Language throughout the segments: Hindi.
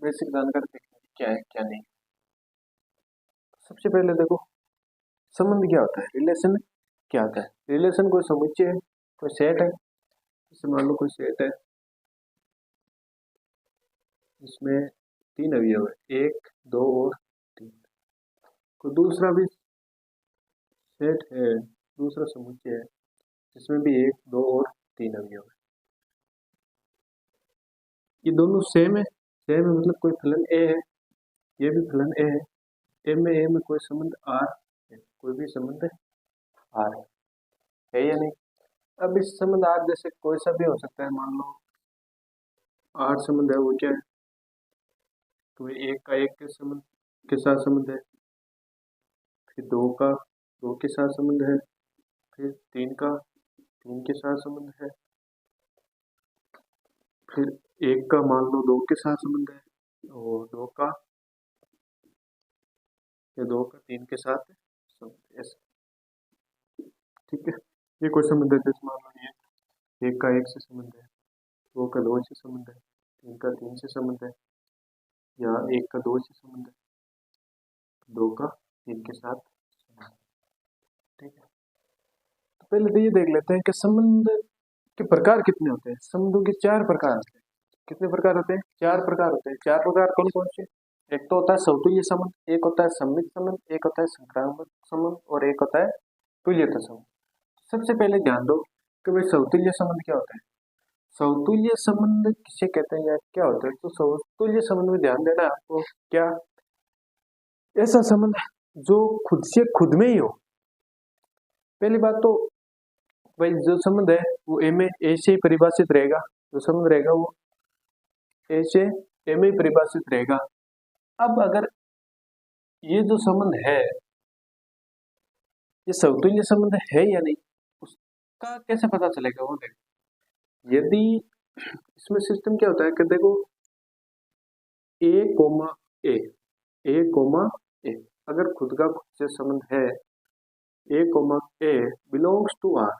बेसिक जानकारी देखनी क्या है क्या नहीं। सबसे पहले देखो संबंध क्या होता है, रिलेशन क्या होता है। रिलेशन कोई समुच्चय है, कोई सेट है। जैसे मान लो कोई सेट है जिसमें 3 अवयव है, 1 2 और 3। कोई दूसरा भी सेट है, दूसरा समुच्चय है जिसमें भी 1 2 और 3 अवयव है। ये दोनों सेम है, सेम है मतलब कोई फलन ए है, ये भी फलन ए है। ए में कोई संबंध आर है, कोई भी संबंध आर है या नहीं। अब इस संबंध आर जैसे कोई सा भी हो सकता है। मान लो आर संबंध है, वो क्या है, तो एक का एक के संबंध के साथ संबंध है, फिर 2 का 2 के साथ संबंध है, फिर 3 का 3 के साथ संबंध है, फिर 1 का मान लो 2 के साथ संबंध है, और 2 का 3 के साथ संबंध, ऐसे। ठीक है, ये कोई संबंध है। जैसे मान लो ये 1 का 1 से संबंध है, 2 का 2 से संबंध है, 3 का 3 से संबंध है, या 1 का 2 से संबंध है, 2 का 3 के साथ संबंध। ठीक है, तो पहले तो ये देख लेते हैं कि संबंध के प्रकार कितने होते हैं। संबंधों के 4 प्रकार होते हैं। कितने प्रकार होते हैं? 4 प्रकार होते हैं। 4 प्रकार कौन कौन से? एक तो होता है समतुल्य संबंध, एक होता है सममित संबंध, एक होता है संक्रामक संबंध, और एक होता है तुल्यता संबंध। सबसे पहले ध्यान दो कि भाई समतुल्य संबंध क्या होता है। समतुल्य संबंध किसे कहते हैं या क्या होता है? तो समतुल्य संबंध में ध्यान देना आपको, क्या ऐसा संबंध जो खुद से खुद में ही हो। पहली बात तो भाई जो संबंध है वो ए में ए से ही परिभाषित रहेगा, जो संबंध रहेगा वो ए से ए में ही परिभाषित रहेगा। अब अगर ये जो संबंध है ये समतुल्य संबंध है या नहीं, उसका कैसे पता चलेगा वो देखो। यदि इसमें सिस्टम क्या होता है कि देखो ए कोमा ए, ए कोमा ए, अगर खुद का खुद से संबंध है A comma A belongs to R,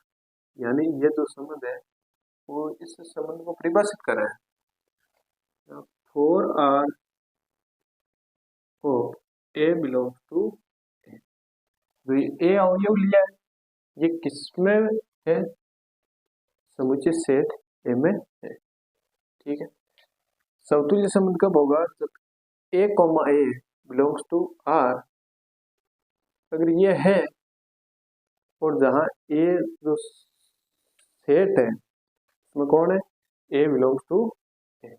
यानी ये जो संबंध है वो इस संबंध को परिभाषित कर रहा है। फॉर आर को ए बिलोंग्स टू ए, तो ए अवयव लिया है, ये किसमें है? समुच्चय सेट ए में है। ठीक है, समतुल्य संबंध कब होगा? जब A comma A belongs to R, अगर ये है और जहां ए जो सेट है उसमें कौन है? ए बिलोंग्स टू ए।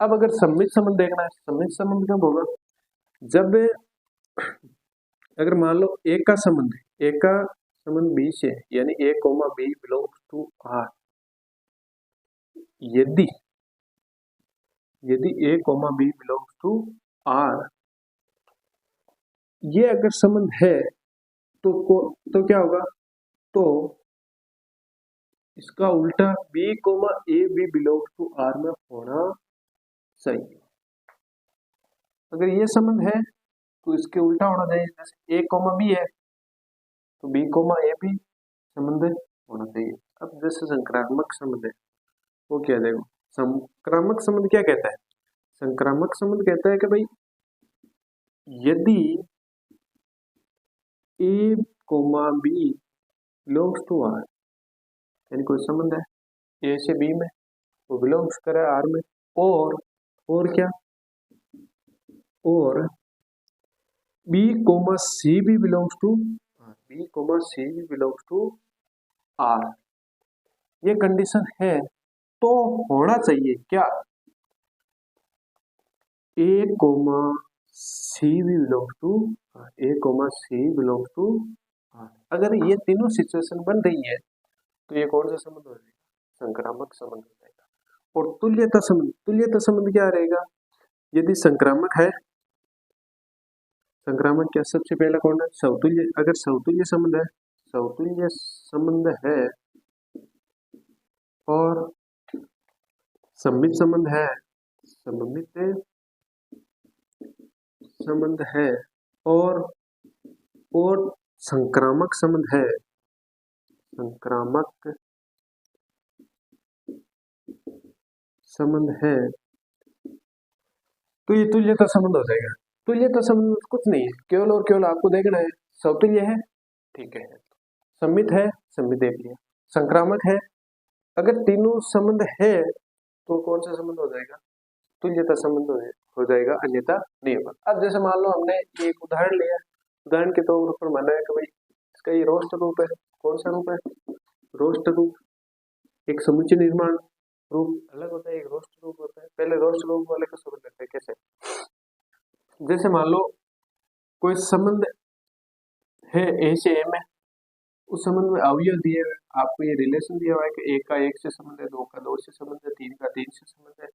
अब अगर सममित संबंध देखना है, सममित संबंध कब होगा? जब अगर मान लो ए का संबंध है, ए का संबंध बी से, यानी A comma B belongs to R, यदि A comma B belongs to R, ये अगर संबंध है तो क्या होगा? तो इसका उल्टा B comma A B belongs to R में होना चाहिए। अगर ये संबंध है तो इसके उल्टा होना चाहिए। जैसे ए कोमा बी है तो बी कोमा ए भी संबंध होना चाहिए। अब जैसे संक्रामक संबंध है वो क्या है? देखो संक्रामक संबंध क्या कहता है? संक्रामक संबंध कहता है कि भाई यदि A comma B belongs to R, यानी कोई संबंध है ए से बी में, वो बिलोंग्स करे आर में, और क्या, और बी कोमा सी भी belongs to R, B comma C भी बिलोंग्स टू आर, ये कंडीशन है तो होना चाहिए क्या? ए कोमा सी भी belongs to R, A comma C belongs to R. अगर ये तीनों सिचुएशन बन रही है तो ये कौन सा संबंध हो जाएगा? संक्रामक संबंध हो जाएगा। और तुल्यता संबंध क्या रहेगा? यदि संक्रामक है, संक्रामक क्या सबसे पहला कौन है? समतुल्य। अगर समतुल्य संबंध है, समतुल्य संबंध है और सममित संबंध है, सममित संबंध है और संक्रामक संबंध है, संक्रामक संबंध है, तो ये तुल्यता संबंध हो जाएगा। तुल्यता संबंध कुछ नहीं है, केवल और केवल आपको देखना है समतुल्य है, ठीक है, सममित है, सममित देख लिया, संक्रामक है। अगर तीनों संबंध है तो कौन सा संबंध हो जाएगा, तुल्यता संबंध हो जाएगा, अन्यथा नहीं होगा। अब जैसे मान लो हमने एक उदाहरण लिया, उदाहरण के तौर पर माना है कि भाई इसका ये रोस्ट रूप है। कौन सा रूप है, रोस्ट रूप। एक समुच्चय निर्माण रूप अलग होता है, एक रोस्ट रूप होता है। पहले रोस्ट रूप वाले को समझ लेते हैं कैसे। जैसे मान लो कोई संबंध है ए से एम है, उस संबंध में अवयव दिए हुए, आपको ये रिलेशन दिया हुआ है कि एक का एक से संबंध है, दो का दो से संबंध है, तीन का तीन से संबंध है,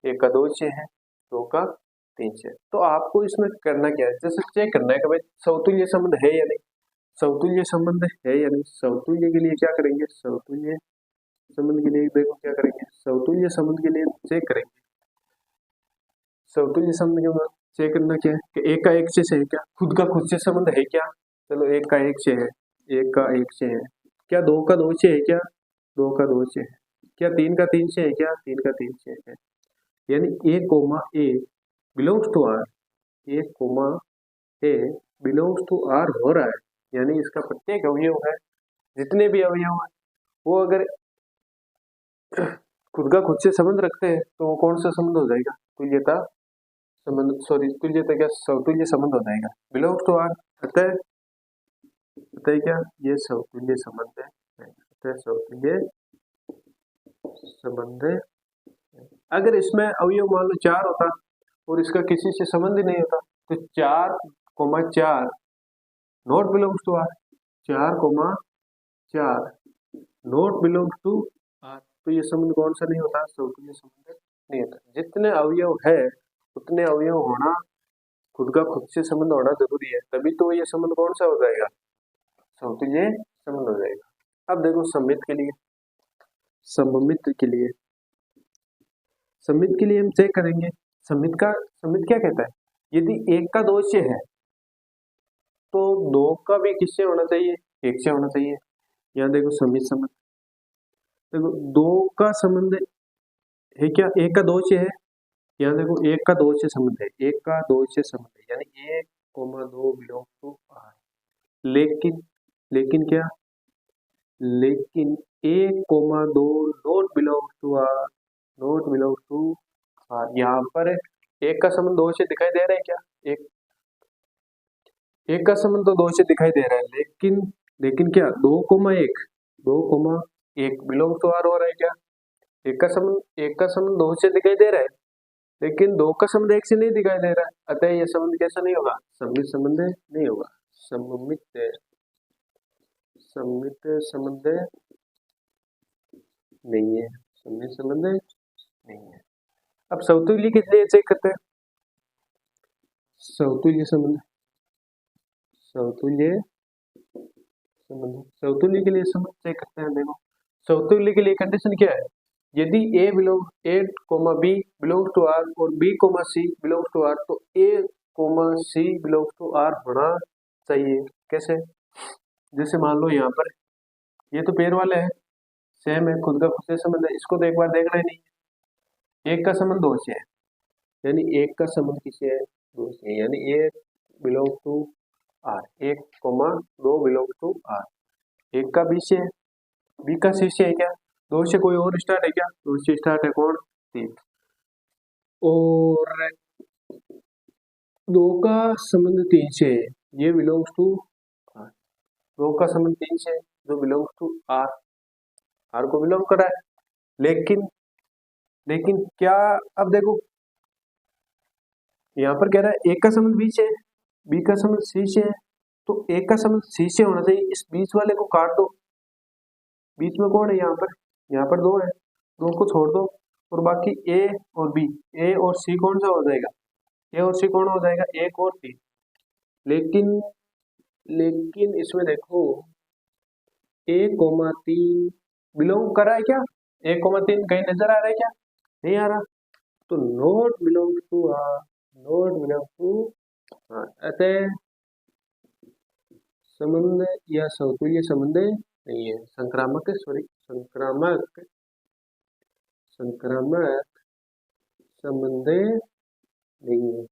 एक का दो से है, दो का तीन से। तो आपको इसमें करना क्या है, जैसे चेक करना है कि भाई समतुल्य संबंध है या नहीं, समतुल्य संबंध है या नहीं। समतुल्य के लिए क्या करेंगे, समतुल्य संबंध के लिए देखो क्या करेंगे, समतुल्य संबंध के लिए चेक करेंगे। समतुल्य संबंध के चेक करना क्या है कि एक का एक से है क्या, खुद का खुद से संबंध है क्या। चलो एक का एक से है, एक का एक से है क्या, दो का दो से है क्या, दो का दो से है क्या, तीन का तीन से है क्या, तीन का तीन से है। यानी A comma A belongs to R, A comma A belongs to R हो रहा है। यानी इसका प्रत्येक अवयव है, जितने भी अवयव है वो अगर खुद का खुद से संबंध रखते हैं तो वो कौन सा संबंध हो जाएगा, तुल्यता संबंध, सॉरी तुल्यता क्या, समतुल्य संबंध हो जाएगा, बिलोंग्स टू आर। अतः क्या, ये समतुल्य संबंध है, अतः समतुल्य संबंध है। अगर इसमें अवयव मान लो चार होता और इसका किसी से संबंध ही नहीं होता तो 4,4 not belongs to R, 4,4 not belongs to R. तो ये संबंध कौन सा नहीं होता, समतुल्य संबंध नहीं होता। जितने अवयव है उतने अवयव होना, खुद का खुद से संबंध होना जरूरी है, तभी तो ये संबंध कौन सा हो जाएगा, समतुल्य संबंध हो जाएगा। अब देखो सममित के लिए, सममित के लिए, सममित के लिए हम चेक करेंगे। सममित क्या कहता है, यदि एक का दो से है तो दो का भी किससे होना चाहिए, एक से होना चाहिए। यहाँ देखो सममित संबंध, देखो दो का संबंध है क्या, एक का दो से है। यहाँ देखो एक का दो से संबंध है, एक का दो से संबंध है, यानी 1,2 बिलोंग टू आर। लेकिन क्या, लेकिन 1,2 not belong to R, not belong to R. यहाँ पर एक का संबंध दो से दिखाई दे रहा है क्या, एक का संबंध तो दो से दिखाई दे रहा है, लेकिन क्या 2,1 बिलोंग टू आर हो रहा है क्या। एक का संबंध दो से दिखाई दे रहा है, लेकिन दो का संबंध एक से नहीं दिखाई दे रहा है, अतः यह संबंध कैसा नहीं होगा, सममित संबंध नहीं होगा। सममित संबंध नहीं है, सममित संबंध नहीं है। अब समतुल्य के लिए चेक करते हैं, समतुल्य के लिए संबंध चेक करते हैं। देखो समतुल्य के लिए कंडीशन क्या है, यदि a, B belong to R और B, C belong to R, तो A, C belong to R होना चाहिए। कैसे, जैसे मान लो यहाँ पर ये तो पेड़ वाले हैं, सेम है, खुद का खुद से संबंध है, इसको तो एक बार देखना ही नहीं है। एक का संबंध दो से है, यानी एक का संबंध किससे है, दो से है, यानी A belong to R, 1,2 belong to R. एक का B से है, B का C से है क्या, दो से कोई और स्टार्ट है क्या, दो से स्टार्ट है कौन, 3। और दो का संबंध 3 से है, ये बिलोंग्स टू आर। दो का संबंध 3 से है जो बिलोंग्स टू आर, आर को बिलोंग कर रहा है। लेकिन क्या, अब देखो यहाँ पर कह रहा है एक का संबंध बी से है, बी का संबंध सी से है, तो एक का संबंध सी से होना चाहिए। इस बीच वाले को काट दो, बीच में कौन है, यहाँ पर दो है, दो को छोड़ दो और बाकी ए और बी, ए और सी कौन सा हो जाएगा, ए और सी कौन हो जाएगा, 1 और 3। लेकिन इसमें देखो 1,3 बिलोंग कर रहा है क्या, 1,3 कहीं नजर आ रहा है क्या, नहीं आ रहा, तो not belong to R, not belong to R. अतः संबंध या समतुल्य संबंध नहीं है, संक्रामक संबंध नहीं है,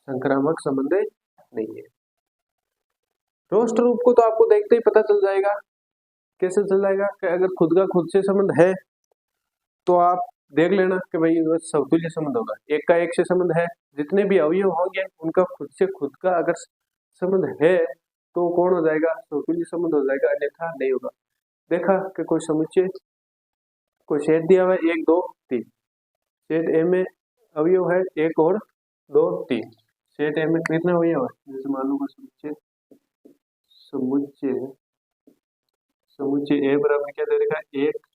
संक्रामक संबंध नहीं है। रोस्ट रूप को तो आपको देखते ही पता चल जाएगा। कैसे चल जाएगा कि अगर खुद का खुद से संबंध है तो आप देख लेना कि भाई समतुल्य संबंध होगा, एक का एक से संबंध है, जितने भी अवयव होंगे उनका खुद से खुद का अगर संबंध है तो कौन हो जाएगा, समतुल्य संबंध हो जाएगा, अन्यथा नहीं होगा। देखा कि कोई समुच्चय, कोई सेट दिया हुआ है 1 2 3, सेट ए में अवयव है 1 और 2 3, सेट ए में कितने अवयव है, जैसे मान लो समुच्चय समुच्चय समुच्चय ए बराबर क्या दे रखा है 1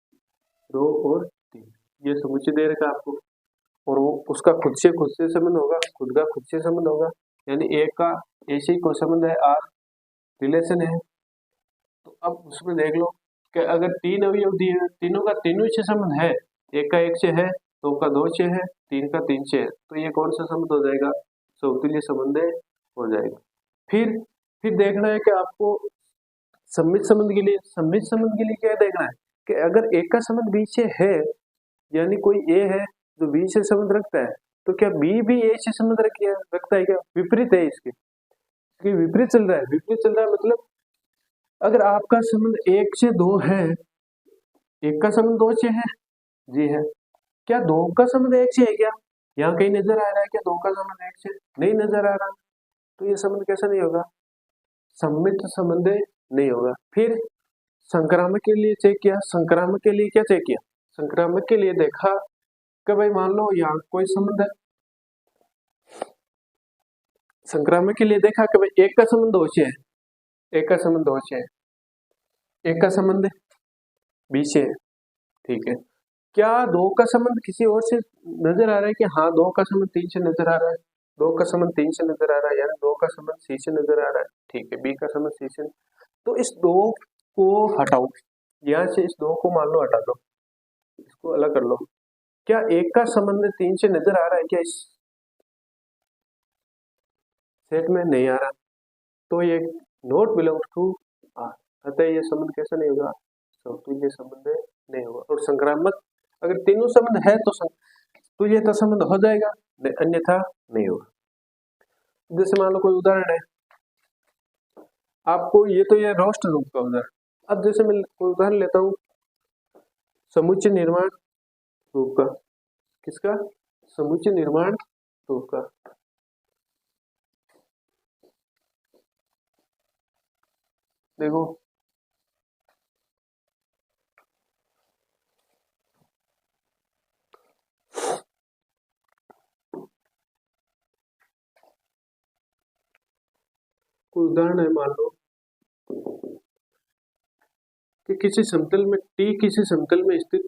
2 और 3, ये समुच्चय दे रखा है आपको, और वो उसका खुद से संबंध होगा, खुद का खुद से संबंध होगा, यानी एक का ऐसे ही कोई संबंध है, आर रिलेशन है। तो अब उसमें देख लो कि अगर 3 अवयव दिए हैं, तीनों का तीनों से संबंध है, एक का एक से है, 2 का 2 से है, 3 का 3 से है, तो ये कौन सा संबंध हो जाएगा, समतुल्य संबंध हो जाएगा। फिर देखना है कि आपको सम्मित संबंध के लिए क्या देखना है कि अगर एक का संबंध बी से है, यानी कोई ए है जो बी से संबंध रखता है, तो क्या बी भी ए से संबंध रखता है क्या, विपरीत है इसके विपरीत चल रहा है, मतलब अगर आपका संबंध 1 से 2 है, एक का संबंध 2 से है, जी है, क्या 2 का संबंध 1 से है क्या, यहाँ कहीं नजर आ रहा है क्या 2 का संबंध 1 से, नहीं नजर आ रहा, तो ये संबंध कैसा नहीं होगा, सम्मित संबंध नहीं होगा। फिर संक्रामक के लिए चेक किया, संक्रामक के लिए क्या चेक किया, संक्रामक के लिए देखा कि भाई मान लो यहाँ कोई संबंध है, संक्रामक के लिए देखा कि भाई एक का संबंध 2 से है, एक का संबंध 2 से है, एक का संबंध बी से है, ठीक है, क्या 2 का संबंध किसी और से नजर आ रहा है कि हाँ 2 का संबंध 3 से नजर आ रहा है, 2 का संबंध 3 से नजर आ रहा है, यानी 2 का संबंध सी से नजर आ रहा है, ठीक है, बी का संबंध सी से, तो इस 2 को हटाओ, यहाँ से इस 2 को मान लो हटा दो, इसको अलग कर लो, क्या एक का संबंध 3 से नजर आ रहा है क्या इस सेट में, नहीं आ रहा, तो ये नॉट बिलोंग्स टू आर, अतः ये संबंध कैसा नहीं होगा, समतुल्य संबंध नहीं होगा। और संक्रामक अगर तीनों संबंध है तो ये तो संबंध हो जाएगा, अन्यथा नहीं होगा। जैसे मान लो कोई उदाहरण है आपको, ये रोस्ट रूप का उदाहरण, अब जैसे मैं कोई उदाहरण लेता हूँ समुच्चय निर्माण रूप का, किसका, समुच्चय निर्माण रूप का, देखो कोई उदाहरण है, मान लो कि किसी समतल में किसी समतल में स्थित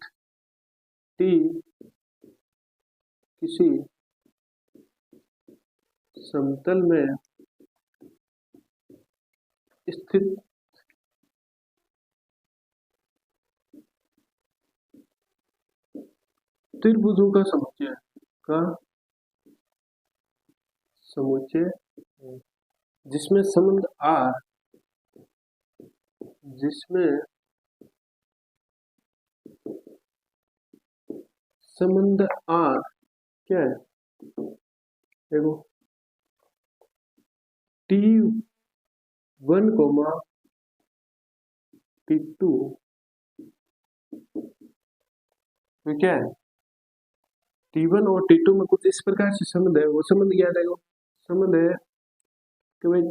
किसी समतल में स्थित त्रिभुजों का समुच्चय जिसमें संबंध आर, जिसमें संबंध आर क्या है, देखो T1, T2 तो क्या है, T1 और T2 में कुछ इस प्रकार से संबंध है, वो संबंध क्या है, देखो संबंध है कि भाई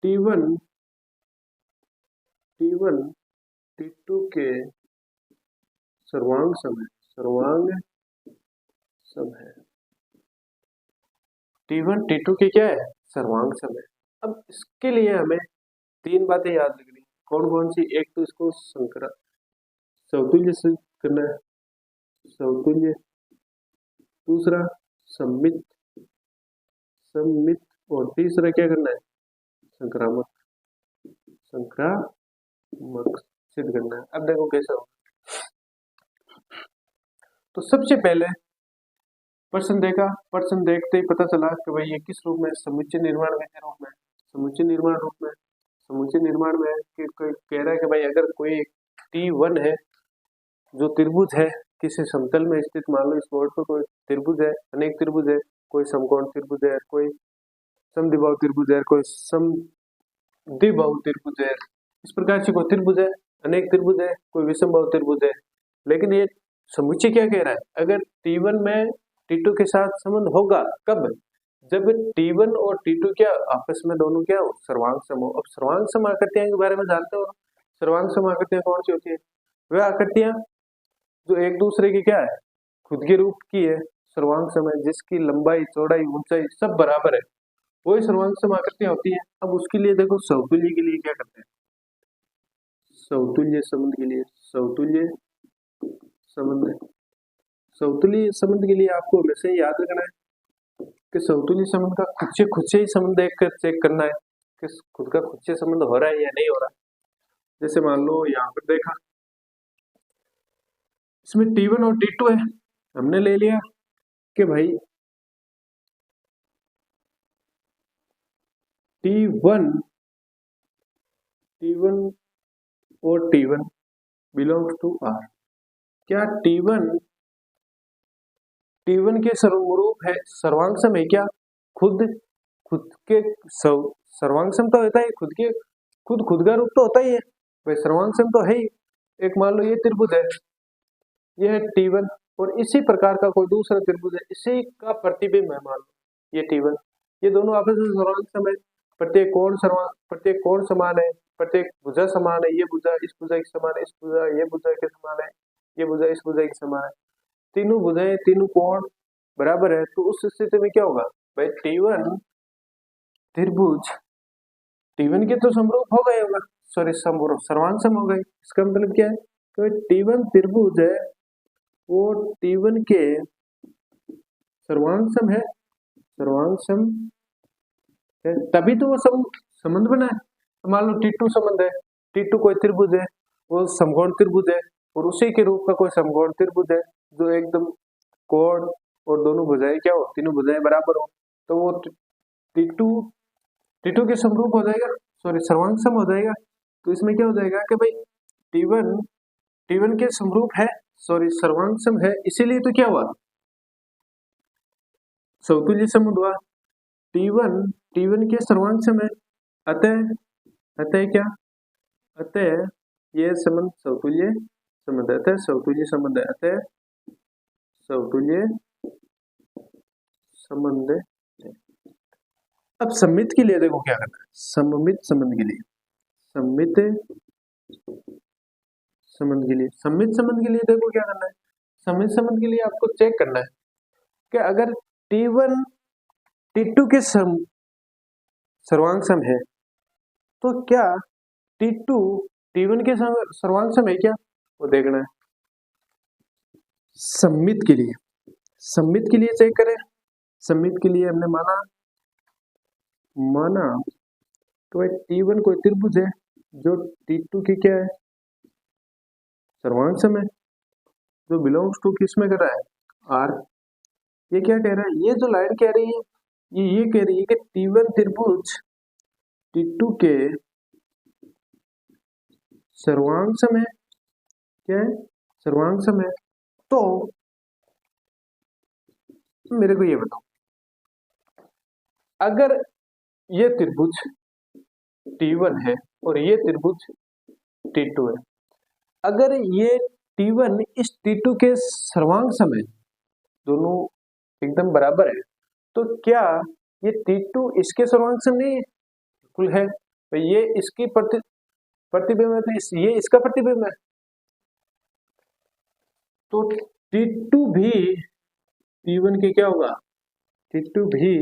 T1 T2 के सर्वांग सम है, T1 T2 के क्या है, सर्वांग सम है। अब इसके लिए हमें 3 बातें याद रखनी, कौन कौन सी, एक तो इसको समतुल्य से करना है, समतुल्य, दूसरा सम्मित, और तीसरा क्या करना है, संक्रामक सिद्ध करना है। अब देखो कैसा हो, तो सबसे पहले प्रश्न देखा, प्रश्न देखते ही पता चला कि भाई ये किस रूप में, समुच्चय निर्माण के रूप में, समुच्चय निर्माण रूप में, समुच्चय निर्माण में कि कह रहा है कि भाई अगर कोई T1 है जो त्रिभुज है, किसी समतल में स्थित, मान लो इस बोर्ड पर कोई त्रिभुज है, अनेक त्रिभुज है, कोई समकोण त्रिभुज है, कोई समद्विबाहु त्रिभुज है, कोई समद्विबाहु त्रिभुज है। इस प्रकार से कोई त्रिभुज है, अनेक त्रिभुज है, कोई विषमबाहु त्रिभुज है। लेकिन ये समुच्चय क्या कह रहा है, अगर T1 में T2 के साथ संबंध होगा कब, जब T1 और T2 क्या आपस में दोनों क्या हो, सर्वांग सम हो। अब सर्वांग सम आकृतियां के बारे में जानते हो, सर्वांग सम आकृतियां कौन सी होती है, वह आकृतियां जो एक दूसरे की क्या है, खुद के रूप की है, सर्वांग सम है, जिसकी लंबाई चौड़ाई ऊंचाई सब बराबर है, वही सर्वांग सम आकृतियां होती है। अब उसके लिए देखो समतुल्य के लिए क्या करते हैं, समतुल्य संबंध के लिए, समतुल्य संबंध, समतुल्य संबंध के लिए आपको हमेशा याद रखना है कि समतुल्य संबंध का खुद से ही संबंध देखकर चेक करना है कि खुद का खुद से संबंध हो रहा है या नहीं हो रहा। जैसे मान लो यहाँ पर देखा, इसमें T1 और T2 है, हमने ले लिया कि भाई T1 और T1 बिलोंग्स टू R। क्या T1 के समरूप है, सर्वांग सम है क्या, खुद के सर्वांग सम तो होता है, खुद का रूप तो होता ही है भाई, सर्वांग सम तो है ही। एक मान लो ये त्रिभुज है, ये है T1 और इसी प्रकार का कोई दूसरा त्रिभुज है, इसी का प्रतिबिंब है, मान लो ये T1, ये दोनों आपस में सर्वांग सम है, प्रत्येक कोण समान है, प्रत्येक भुजा समान है, ये भुजा इस भुजा के समान है, इस भुजा ये भुजा के समान है, ये भुजा इस भुजा के समान है, तीनों भुजाएं तीनों कोण बराबर है। तो उस स्थिति में क्या होगा भाई, T1 त्रिभुज T1 के तो समरूप हो गए होगा, सॉरी सर्वांग सम हो गए। इसका मतलब क्या है कि T1 त्रिभुज है वो T1 के सर्वांग सम है, सर्वांग सम है, तभी तो वो संबंध बना है। तो मान लो T2 संबंध है, T2 कोई त्रिभुज है, वो समकोण त्रिभुज है, और उसी के रूप का कोई समकोण त्रिभुज है जो एकदम कोण और दोनों भुजाएं क्या हो, तीनों भुजाएं बराबर हो, तो वो T2 के समरूप हो जाएगा, सॉरी सर्वांग सम हो जाएगा। तो इसमें क्या हो जाएगा कि भाई T1 के समरूप है, सॉरी सर्वांग सम है, इसीलिए तो क्या हुआ, समतुल्य संबंध हुआ। T1 के सर्वांग सम है, अतः क्या, अतः ये संबंध समतुल्य संबंध है, अतः समतुल्य संबंध है, अतः समतुल्य संबंध है। अब सममित के लिए देखो क्या करना है, सममित संबंध के लिए, सममित संबंध के लिए देखो क्या करना है, सममित संबंध के लिए आपको चेक करना है कि अगर T1 T2 के सर्वांग सम है तो क्या T2 T1 के सर्वांग सम है क्या, वो देखना है। सममित के लिए चेक करें, सममित के लिए हमने माना तो T1 कोई त्रिभुज है जो T2 की क्या है, सर्वांग सम है, जो बिलोंग्स टू किस में कर रहा है, R। ये क्या कह रहा है, ये जो लाइन कह रही है ये कह रही है कि T1 त्रिभुज T2 के सर्वांग सम है, क्या है, सर्वांग सम है। तो मेरे को ये बताओ, अगर ये त्रिभुज T1 है और ये त्रिभुज T2 है, अगर ये T1 इस T2 के सर्वांग सम है, दोनों एकदम बराबर है, तो क्या ये T2 इसके सर्वांग सम नहीं है, बिल्कुल है, तो ये इसकी प्रतिबिंब है, तो ये इसका प्रतिबिंब है, तो T2 भी T1 के क्या होगा, T2 भी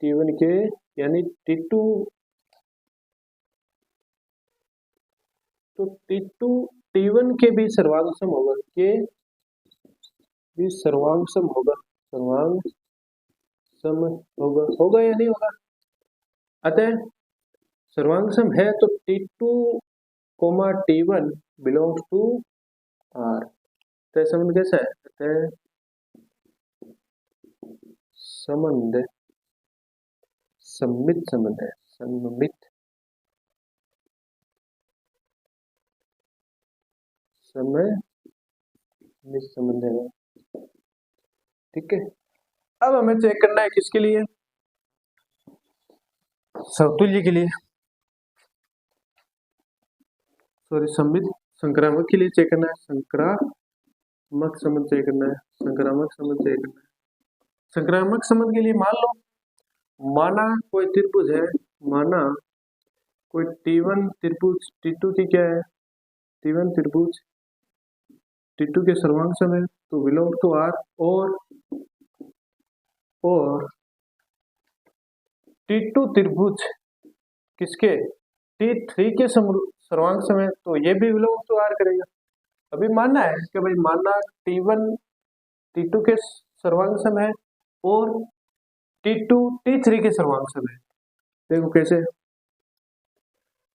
T1 के, यानी T2 तो T2 T1 के भी सर्वांग सम होगा, के भी सर्वांग सम होगा, सर्वांग सम होगा या नहीं होगा। अतः सर्वांग सम है तो T2 T1 belongs to R। तो संबंध कैसा है, अतः संबंध सममित संबंध है, सममित संबंध है, ठीक है। अब हमें चेक करना है किसके लिए, समतुल्य के लिए, सॉरी सममित संक्रामक के लिए चेक करना है, संक्रामक संबंध चेक करना है, संक्रामक संबंध चेक करना है। संक्रामक संबंध के लिए मान लो, माना कोई त्रिभुज है, माना कोई T1 त्रिभुज T2 की क्या है, T1 त्रिभुज T2 के सर्वांग सम है, तो बिलोंग टू R, और T2 त्रिभुज किसके, T3 के सर्वांग सम है, तो ये भी बिलोंग टू R करेगा। अभी मानना है कि भाई मानना T1 T2 के सर्वांग सम है और T2 T3 के सर्वांग सम है। देखो कैसे,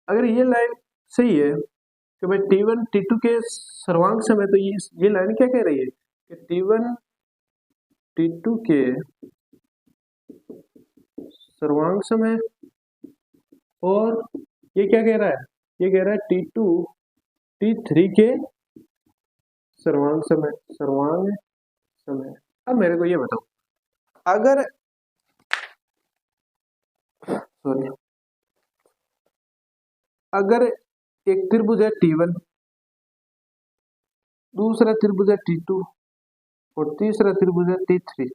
अगर ये लाइन सही है कि भाई T1 T2 के सर्वांग सम है, तो ये लाइन क्या कह रही है कि T1 T2 के सर्वांग सम है, और ये क्या कह रहा है, ये कह रहा है T2 T3 के सर्वांग सम है, सर्वांग सम है। अब मेरे को ये बताओ, अगर सॉरी अगर एक त्रिभुज है T1, दूसरा त्रिभुज है T2 और तीसरा त्रिभुज है T3,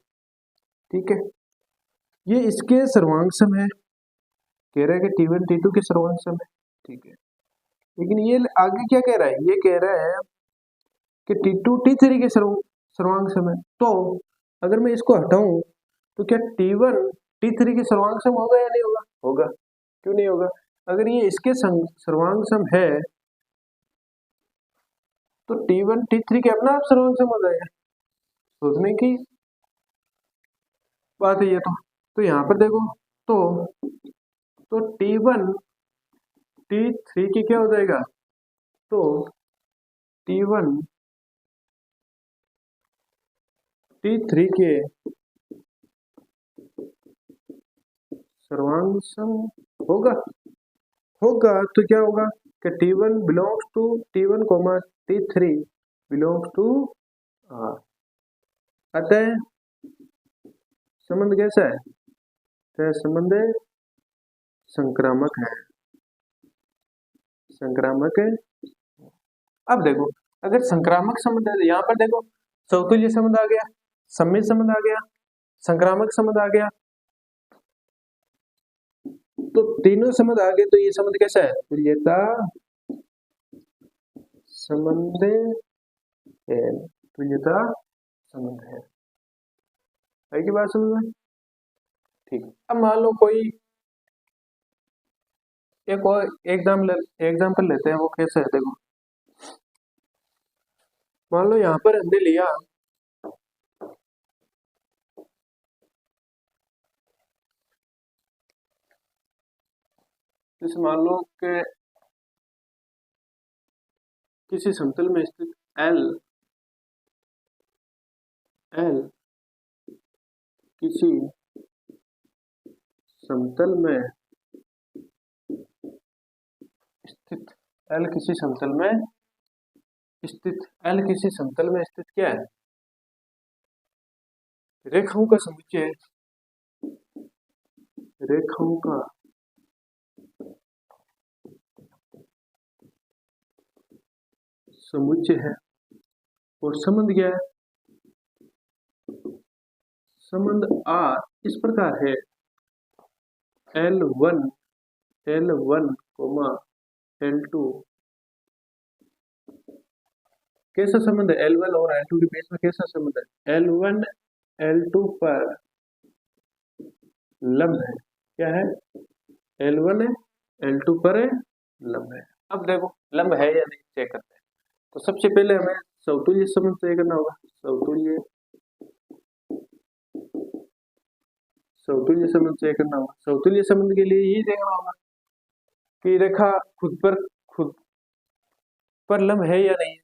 ठीक है, ये इसके सर्वांग सम है, कह रहा है कि T1 T2 के सर्वांग सम है, ठीक है, लेकिन ये आगे क्या कह रहा है, ये कह रहा है कि T2 T3 के सर्वांग सम है। तो अगर मैं इसको हटाऊं तो क्या T1 T3 के सर्वांग सम होगा या नहीं होगा, होगा, क्यों नहीं होगा, अगर ये इसके सर्वांग सम है तो T1 T3 के अपना आप सर्वांग सम हो जाएगा, सोचने की बात है ये। तो यहाँ पर देखो, तो T1 T3 की क्या हो जाएगा, तो T1 T3 के सर्वांग सम होगा, तो क्या होगा कि T1 belongs to T1 T3 belongs to R। अतः संबंध कैसा है, तो संबंध संक्रामक है, संक्रामक है। अब देखो, अगर संक्रामक संबंध है, यहाँ पर देखो समतुल्य संबंध आ गया, सम्मित संबंध आ गया, संक्रामक संबंध आ गया, तो तीनों संबंध आ गए, तो ये संबंध कैसा है, तुल्यता संबंध है, तुल्यता संबंध है की बात समझ में, ठीक। अब मान लो कोई एक और एग्जाम्पल लेते हैं, वो कैसे है देखो, मान लो यहाँ पर हमने लिया जैसे मान लो कि किसी समतल में स्थित L किसी समतल में स्थित L किसी समतल में स्थित L किसी समतल में स्थित क्या है, रेखाओं का समुच्चय है, रेखाओं का समुच्चय है, और संबंध क्या है, संबंध R इस प्रकार है, L1 L2 कैसा संबंध है, L1 और L2 के बीच में कैसा संबंध है, L1 L2 पर लंब है, क्या है, L1 L2 पर लंब है। अब देखो लंब है या नहीं चेक करते हैं, तो सबसे पहले हमें समतुल्य संबंध तय करना होगा, समतुल्य संबंध तय करना होगा। समतुल्य संबंध के लिए ये देखना होगा कि रेखा खुद पर लंब है या नहीं।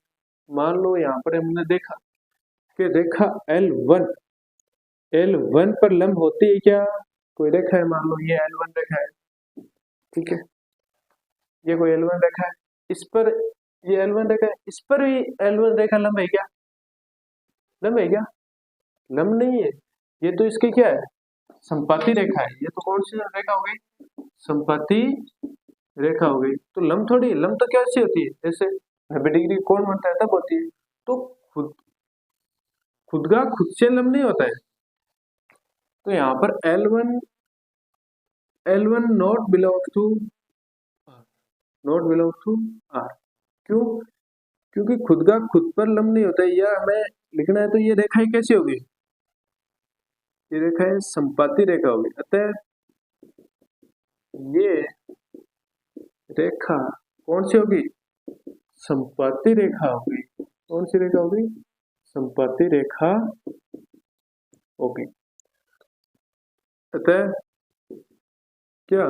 मान लो यहाँ पर हमने देखा कि रेखा L1 पर लंब होती है क्या, कोई रेखा है, मान लो ये L1 रेखा है, ठीक है, ये कोई L1 रेखा है, इस पर ये L1 रेखा है, इस पर भी L1 रेखा लंब है क्या, लंब है क्या, लंब नहीं है, ये तो इसकी क्या है, संपाती रेखा है। ये तो कौन सी रेखा हो गई, संपाती रेखा हो गई। तो लंब थोड़ी, लंब तो कैसी होती है, ऐसे 90 डिग्री कोण बनता है तब होती है। तो खुद खुद का खुद से लंब नहीं होता है। तो यहाँ पर L1 not belongs to R। क्यों, क्योंकि खुद का खुद पर लंब नहीं होता है। या हमें लिखना है तो ये रेखाएं कैसी होगी, ये रेखाएं संपाती रेखा होगी। अतः ये रेखा कौन सी होगी, संपाती रेखा होगी। कौन सी रेखा होगी, संपाती रेखा होगी। अतः क्या,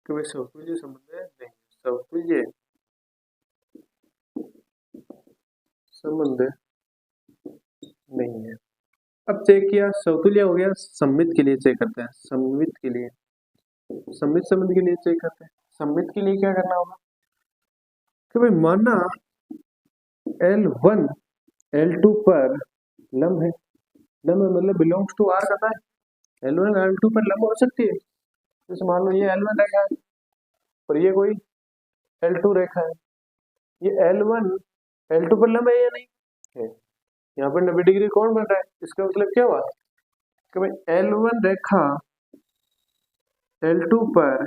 कभी समतुल्य संबंध है नहीं, समतुल्य संबंध नहीं है। अब चेक किया, समतुल्य हो गया, सममित के लिए चेक करते हैं। सममित के लिए, सममित संबंध के लिए चेक करते हैं। सममित के लिए क्या करना होगा कि भाई माना L1 L2 पर लंब है, लंब मतलब बिलोंग्स टू R करता है। L1 L2 पर लंब हो सकती है। जैसे मान लो ये L1 रेखा है और ये कोई L2 रेखा है। ये L1 L2 पर लंब है या नहीं है, यहाँ पर 90 डिग्री कौन बन रहा है। इसका मतलब क्या हुआ कि भाई L1 रेखा L2 पर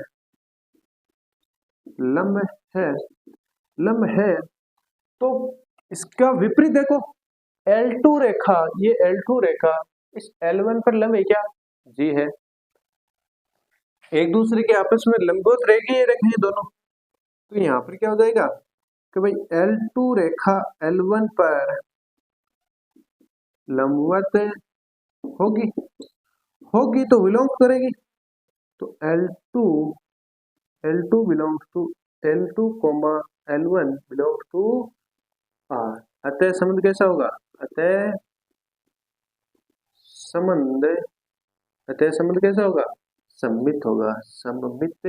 लंब है, लंब है। तो इसका विपरीत देखो, L2 रेखा, ये L2 रेखा इस L1 पर लंब है क्या, जी है। एक दूसरे के आपस में लंबवत रहेगी ये रेखाएं दोनों। तो यहाँ पर क्या हो जाएगा कि भाई L2 रेखा L1 पर लंबवत होगी, होगी तो बिलोंग करेगी। तो L2 belongs to L2 L1 belongs to R। अतः संबंध कैसा होगा, अतः संबंध कैसा होगा, सममित होगा, सममित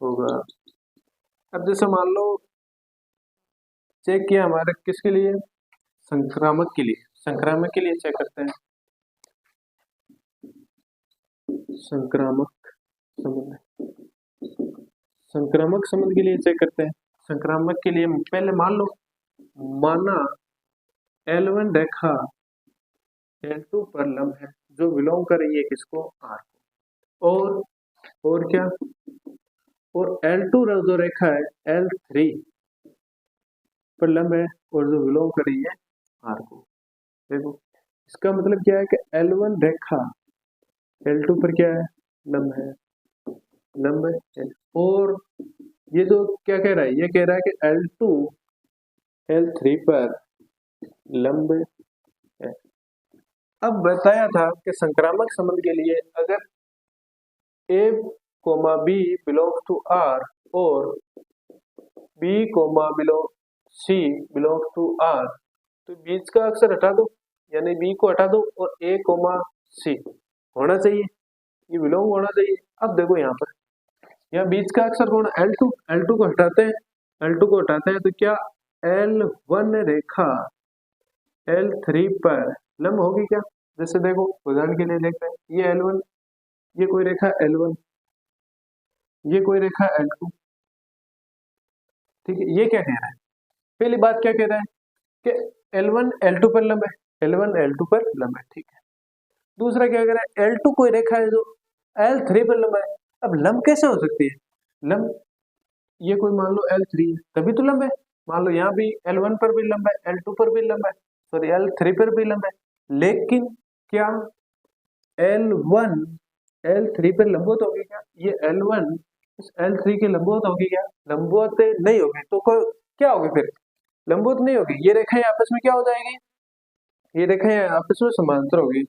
होगा। अब जैसे मान लो चेक किया हमारे किसके लिए, संक्रामक के लिए। संक्रामक के लिए चेक करते हैं, संक्रामक संबंध, संक्रामक संबंध के लिए चेक करते हैं। संक्रामक के लिए पहले मान लो, माना L1 रेखा L2 पर लंब है जो बिलोंग कर रही है किसको, R को। और क्या, और L2 जो रेखा है L3 पर लंब है और जो बिलोंग कर रही है R को। देखो इसका मतलब क्या है कि L1 रेखा L2 पर क्या है, लंब है, लंब है। और ये जो क्या कह रहा है, ये कह रहा है कि L2 L3 पर लंब है। अब बताया था कि संक्रामक संबंध के लिए अगर A, B belongs to R और B, C belongs to R, तो बीच का अक्षर हटा दो, यानी B को हटा दो और A, C होना चाहिए, ये बिलोंग होना चाहिए। अब देखो यहाँ पर, यहाँ बीच का अक्षर कौन, L2 को हटाते हैं, L2 को हटाते हैं तो क्या L1 रेखा L3 पर लंब होगी क्या। जैसे देखो उदाहरण के लिए देखते हैं, ये L1, ये कोई रेखा L1, ये कोई रेखा L2, ठीक है। ये क्या कह रहा है, पहली बात क्या कह रहा है कि L1 L2 पर लंब है, L1 L2 पर लंब है, ठीक है। दूसरा क्या कह रहा है, L2 कोई रेखा है जो L3 पर लंब है। अब लंब कैसे हो सकती है, लंब ये कोई मान लो L3 है तभी तो लंब है। मान लो यहाँ भी L1 पर भी लंब है, L2 पर भी लंब है, सॉरी L3 पर भी लंब है। लेकिन क्या L1 L3 पर लंबवत होगी क्या, ये L1 इस L3 के लंबवत होगी क्या, लंबवत नहीं होगी। तो क्या होगी फिर, लंबवत नहीं होगी। ये रेखाएं आपस में क्या हो जाएगी, ये रेखाएं आपस में समांतर होगी।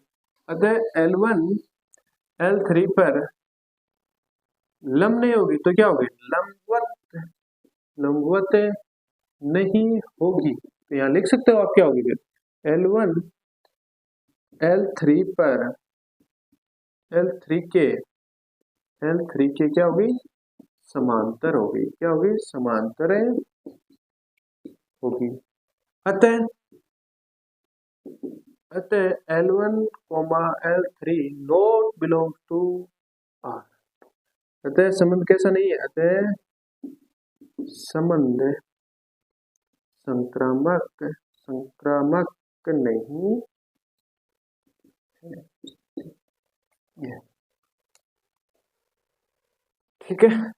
अतः L1 L3 पर लंब नहीं होगी तो क्या होगी, लंबवत नहीं होगी। तो यहाँ लिख सकते हो आप क्या होगी फिर, L1 L3 पर L3 के क्या होगी, समांतर होगी। क्या होगी, समांतर होगी। अतः अतः L1, L3 not belong to R। अतः संबंध कैसा नहीं है, अतः संबंध संक्रामक नहीं है। ठीक है।